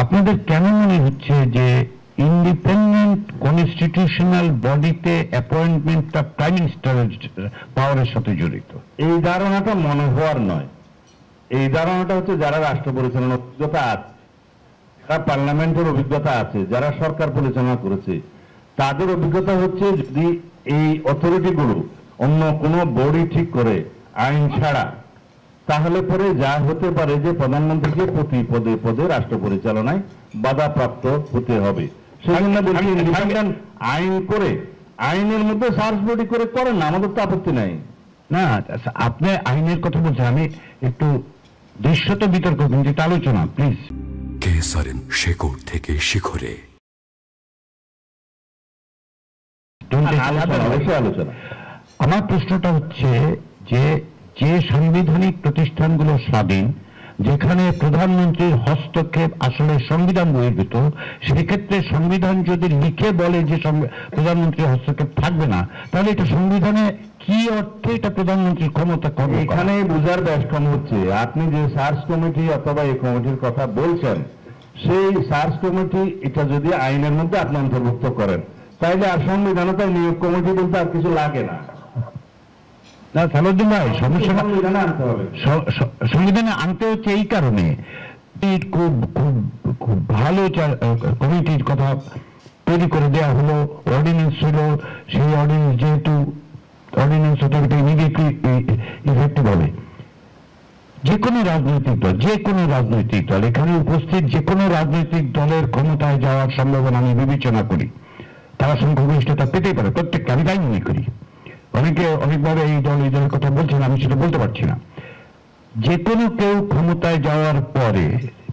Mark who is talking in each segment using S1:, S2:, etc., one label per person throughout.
S1: আপনাদের কেন মনে হচ্ছে যে ইন্ডিপেন্ডেন্ট কনস্টিটিউশনাল বডিতে অ্যাপয়েন্টমেন্টটা প্রাইম মিনিস্টারের পাওয়ারের সাথে জড়িত?
S2: এই ধারণাটা মনে হওয়ার নয়, এই ধারণাটা হচ্ছে যারা রাষ্ট্র পরিচালনার অভিজ্ঞতা আছে, যারা পার্লামেন্টের অভিজ্ঞতা আছে, যারা সরকার পরিচালনা করেছে, তাদের অভিজ্ঞতা হচ্ছে যদি এই অথরিটিগুলো অন্য কোনো বডি ঠিক করে আইন ছাড়া, তাহলে পরে যা হতে পারে যে প্রধানমন্ত্রীকে প্রতি পদে পদে রাষ্ট্র পরিচালনায় বাধাপ্রাপ্ত হতে হবে। সেজন্য বলছি ইন্ডিপেন্ডেন্ট আইন করে, আইনের মধ্যে সার্চ বডি করে করেন না, আমাদের তো আপত্তি নাই।
S1: না, আপনি আইনের কথা বলছেন, আমি একটু দৃশ্যত বিতর্ক কিন্তু এটা আলোচনা প্লিজ।
S3: কেসারেন শেকড় থেকে শিখরে
S2: আলোচনা।
S1: আমার প্রশ্নটা হচ্ছে যে যে সাংবিধানিক প্রতিষ্ঠানগুলো স্বাধীন, যেখানে প্রধানমন্ত্রীর হস্তক্ষেপ আসলে সংবিধান বহির্ভূত, সেক্ষেত্রে সংবিধান যদি লিখে বলে যে প্রধানমন্ত্রীর হস্তক্ষেপ থাকবে না, তাহলে এটা সংবিধানে কি অর্থে এটা প্রধানমন্ত্রীর ক্ষমতা কবে?
S2: এখানে বুঝার ব্যস্তম হচ্ছে আপনি যে সার্চ কমিটি অথবা এই কমিটির কথা বলছেন, সেই সার্চ কমিটি এটা যদি আইনের মধ্যে আপনি অন্তর্ভুক্ত করেন, তাইলে আর সংবিধানে তার নিয়োগ কমিটি বলতে আর কিছু লাগে না।
S1: না সালাউদ্দিন ভাই, সমস্যা
S2: সংবিধানে আনতে হবে,
S1: সংবিধানে আনতে হচ্ছে এই কারণে খুব খুব খুব ভালো কমিটির কথা তৈরি করে দেওয়া হলো, অর্ডিন্যান্স হলো, সেই অর্ডিন্যান্স যেহেতু অর্ডিন্যান্স অথরিটি ইমিডিয়েটলি ইফেক্টিভ হবে। যে কোনো রাজনৈতিক দল এখানে উপস্থিত যে কোনো রাজনৈতিক দলের ক্ষমতায় যাওয়ার সম্ভাবনা আমি বিবেচনা করি, তারা সংখ্যাগরিষ্ঠতা পেতেই পারে, প্রত্যেকটা, আমি তাই মনে করি। অনেকে অনেকভাবে এই দলের কথা বলছেন, আমি সেটা বলতে পারছি না। যে কোনো কেউ ক্ষমতায় যাওয়ার পরে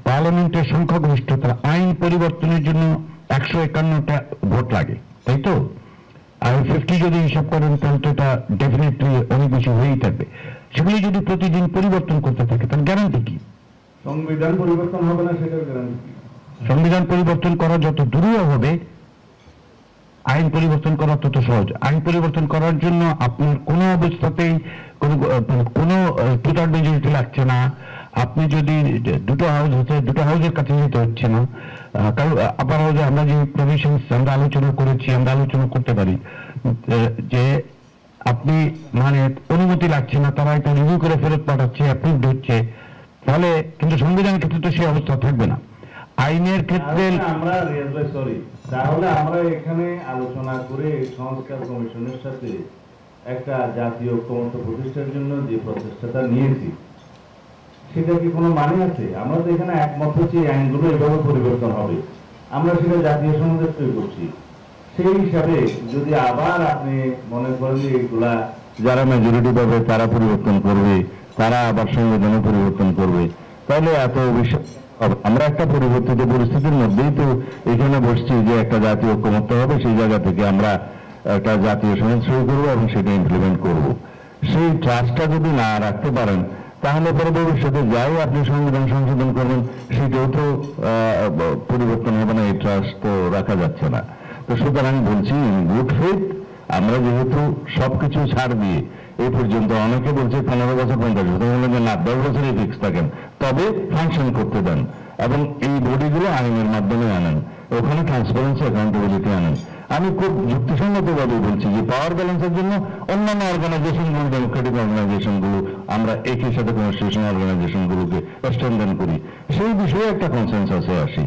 S1: পার্লামেন্টের সংখ্যাগরিষ্ঠতা আইন পরিবর্তনের জন্য 151টা ভোট লাগে, তাই তো? আর 50 যদি হিসাব করেন তাহলে তো এটা ডেফিনেটলি অনেক বেশি হয়েই থাকবে। সেগুলি যদি প্রতিদিন পরিবর্তন করতে থাকে তার গ্যারান্টি কি?
S2: সংবিধান পরিবর্তন হবে না, সেটার গ্যারান্টি কি?
S1: সংবিধান পরিবর্তন করা যত দূরেও হবে, আইন পরিবর্তন করা তত সহজ। আইন পরিবর্তন করার জন্য আপনার কোনো অবস্থাতেই কোনো টু-থার্ড মেজরিটি লাগছে না। আপনি যদি দুটো হাউসের কাছে যেতে হচ্ছে না, কারণ আপার হাউসে আমরা যে প্রভিশনস আমরা আলোচনা করেছি, আমরা আলোচনা করতে পারি যে আপনি মানে অনুমতি লাগছে না, তারা এটা রিভিউ করে ফেরত পাঠাচ্ছে, অ্যাপ্রুভড হচ্ছে, ফলে কিন্তু সংবিধানের ক্ষেত্রে তো সেই অবস্থা থাকবে না। আইনের ক্ষেত্রে
S2: তাহলে আমরা এখানে আলোচনা করে সংস্কার কমিশনের সাথে একটা জাতীয় ঐক্যমত্য প্রতিষ্ঠার জন্য যে প্রচেষ্টাটা নিয়েছি, সেটা কি কোনো মানে আছে? আমরা তো এখানে একমত হচ্ছি আইনগুলো এভাবে পরিবর্তন হবে, আমরা সেটা জাতীয় সমাজে তৈরি করছি। সেই হিসাবে যদি আবার আপনি মনে করেন যে এগুলা যারা মেজরিটি পাবে তারা পরিবর্তন করবে, তারা আবার সংবিধানে পরিবর্তন করবে, তাহলে এত বিষয় আমরা একটা পরিবর্তিত পরিস্থিতির মধ্যেই তো এখানে বসছি যে একটা জাতীয় ঐক্যমত্য হবে, সেই জায়গা থেকে আমরা একটা জাতীয় সনদ শুরু করবো এবং সেটা ইমপ্লিমেন্ট করব। সেই ট্রাস্টটা যদি না রাখতে পারেন, তাহলে পরে ভবিষ্যতে যাই আপনি সংবিধান সংশোধন করবেন, সেটাও তো পরিবর্তন হবে না, এই ট্রাস্ট তো রাখা যাচ্ছে না। তো সুতরাং বলছি গুড ফেথ, আমরা যেহেতু সবকিছু ছাড় দিয়ে এই পর্যন্ত, অনেকে বলছে 15 বছর 50 বছর, বললেন যে না 10 বছরই ফিক্স থাকেন, তবে ফাংশন করতে দেন এবং এই বডিগুলো আইনের মাধ্যমে আনেন, ওখানে ট্রান্সপারেন্সি অ্যাকাউন্টেবিলিটি আনেন। আমি খুব যুক্তিসঙ্গতভাবে বলছি যে পাওয়ার ব্যালেন্সের জন্য অন্যান্য অর্গানাইজেশনগুলো, ডেমোক্রেটিক অর্গানাইজেশনগুলো আমরা একই সাথে কনস্টিটিউশনাল অর্গানাইজেশনগুলোকে স্ট্রেনথেন করি, সেই বিষয়ে একটা কনসেনসাসে আসি।